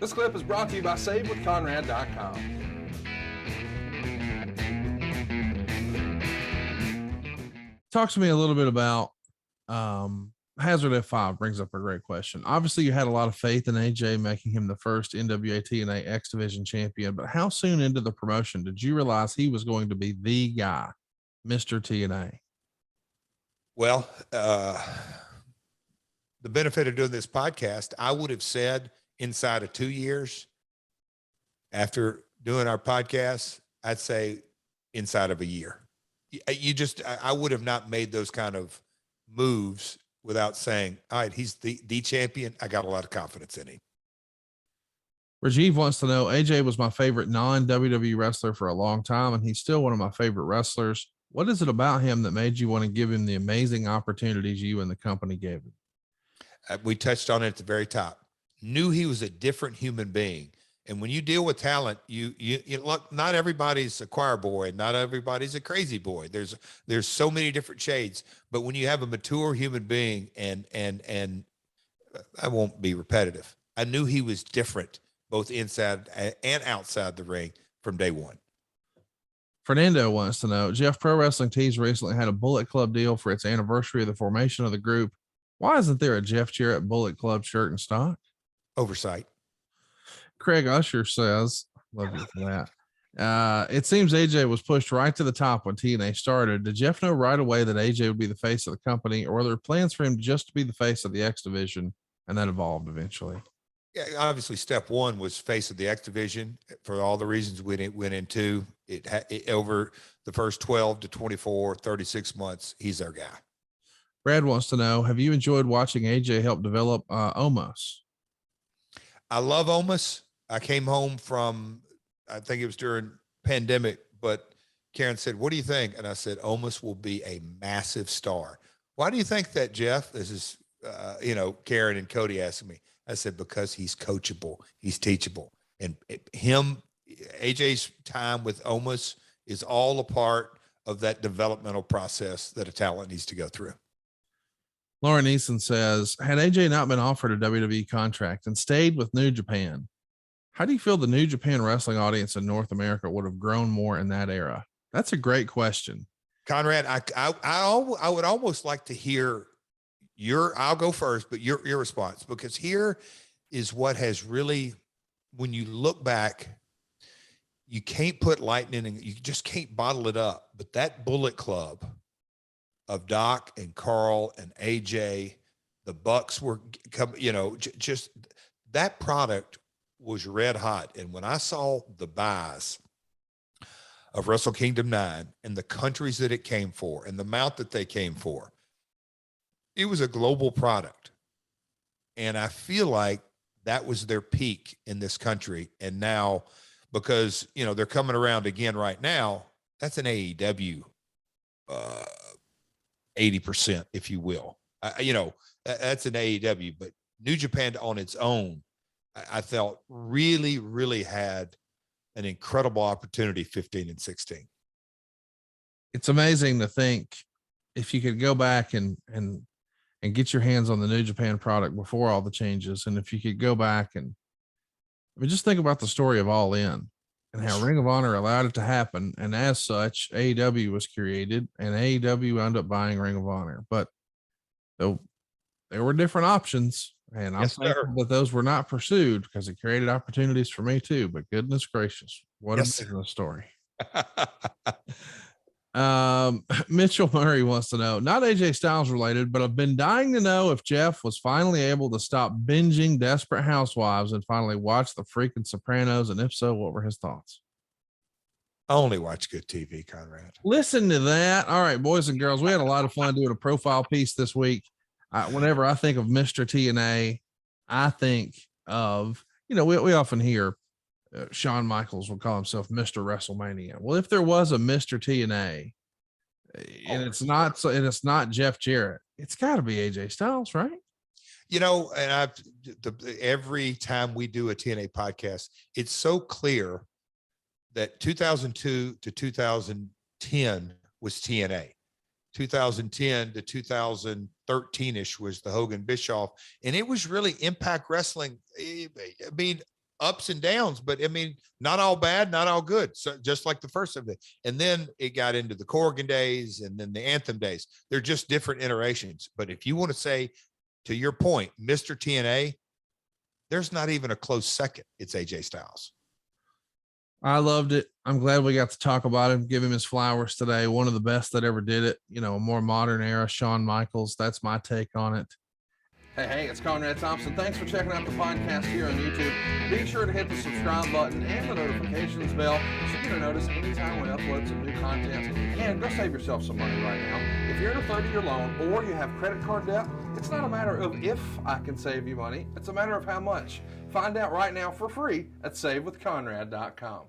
This clip is brought to you by SaveWithConrad.com. Talk to me a little bit about Hazard F5 brings up a great question. Obviously, you had a lot of faith in AJ making him the first NWA TNA X Division champion, but how soon into the promotion did you realize he was going to be the guy, Mr. TNA? Well, the benefit of doing this podcast, I would have said inside of 2 years. After doing our podcast, I'd say inside of a year. I would have not made those kind of moves without saying, all right, he's the champion. I got a lot of confidence in him. Rajiv wants to know, AJ was my favorite non-WWE wrestler for a long time, and he's still one of my favorite wrestlers. What is it about him that made you want to give him the amazing opportunities you and the company gave him? We touched on it at the very top. Knew he was a different human being. And when you deal with talent, you look, not everybody's a choir boy, not everybody's a crazy boy. There's so many different shades, but when you have a mature human being, and I won't be repetitive, I knew he was different both inside and outside the ring from day one. Fernando wants to know, Jeff, Pro Wrestling Tees recently had a Bullet Club deal for its anniversary of the formation of the group. Why isn't there a Jeff Jarrett Bullet Club shirt in stock? Oversight. Craig Usher says, love you for that. It seems AJ was pushed right to the top when TNA started. Did Jeff know right away that AJ would be the face of the company, or were there plans for him just to be the face of the X Division, and that evolved eventually? Yeah, obviously step one was face of the X Division for all the reasons we went into it over the first 12 to 24, 36 months. He's our guy. Brad wants to know, have you enjoyed watching AJ help develop Omos? I love Omos. I came home from, I think it was during pandemic, but Karen said, what do you think? And I said, Omos will be a massive star. Why do you think that, Jeff? This is, Karen and Cody asking me. I said, because he's coachable, he's teachable. And AJ's time with Omos is all a part of that developmental process that a talent needs to go through. Lauren Eason says, had AJ not been offered a WWE contract and stayed with New Japan, how do you feel the New Japan wrestling audience in North America would have grown more in that era? That's a great question. Conrad, I would almost like to hear I'll go first, but your response, because here is what has really, when you look back, you can't put lightning and you just can't bottle it up. But that Bullet Club of Doc and Carl and AJ, the Bucks were coming, just that product was red hot. And when I saw the buys of Wrestle Kingdom 9 and the countries that it came for and the amount that they came for, it was a global product. And I feel like that was their peak in this country. And now, because, they're coming around again right now, that's an AEW 80%, if you will. That's an AEW, but New Japan on its own, I felt really, really had an incredible opportunity 15 and 16. It's amazing to think if you could go back and get your hands on the New Japan product before all the changes. And if you could go back and just think about the story of All In and how Ring of Honor allowed it to happen. And as such, AEW was created and AEW wound up buying Ring of Honor, but there were different options. And I'm thankful that those were not pursued because it created opportunities for me too. But goodness gracious, what a business story. Mitchell Murray wants to know, not AJ Styles related, but I've been dying to know if Jeff was finally able to stop binging Desperate Housewives and finally watch the freaking Sopranos. And if so, what were his thoughts? I only watch good TV, Conrad. Listen to that. All right, boys and girls, we had a lot of fun doing a profile piece this week. Whenever I think of Mr. TNA, I think of, we often hear Shawn Michaels will call himself Mr. WrestleMania. Well, if there was a Mr. TNA and it's not Jeff Jarrett, it's got to be AJ Styles, right? And every time we do a TNA podcast, it's so clear that 2002 to 2010 was TNA. 2010 to 2013-ish was the Hogan Bischoff, and it was really Impact Wrestling. I mean, ups and downs, but I mean, not all bad, not all good. So just like the first of it. And then it got into the Corgan days and then the Anthem days. They're just different iterations. But if you want to say, to your point, Mr. TNA, there's not even a close second. It's AJ Styles. I loved it. I'm glad we got to talk about him, give him his flowers today. One of the best that ever did it. You know, a more modern era, Shawn Michaels. That's my take on it. Hey, it's Conrad Thompson. Thanks for checking out the podcast here on YouTube. Be sure to hit the subscribe button and the notifications bell so you get a notice anytime we upload some new content. And go save yourself some money right now. If you're in a 30-year loan or you have credit card debt, it's not a matter of if I can save you money. It's a matter of how much. Find out right now for free at SaveWithConrad.com.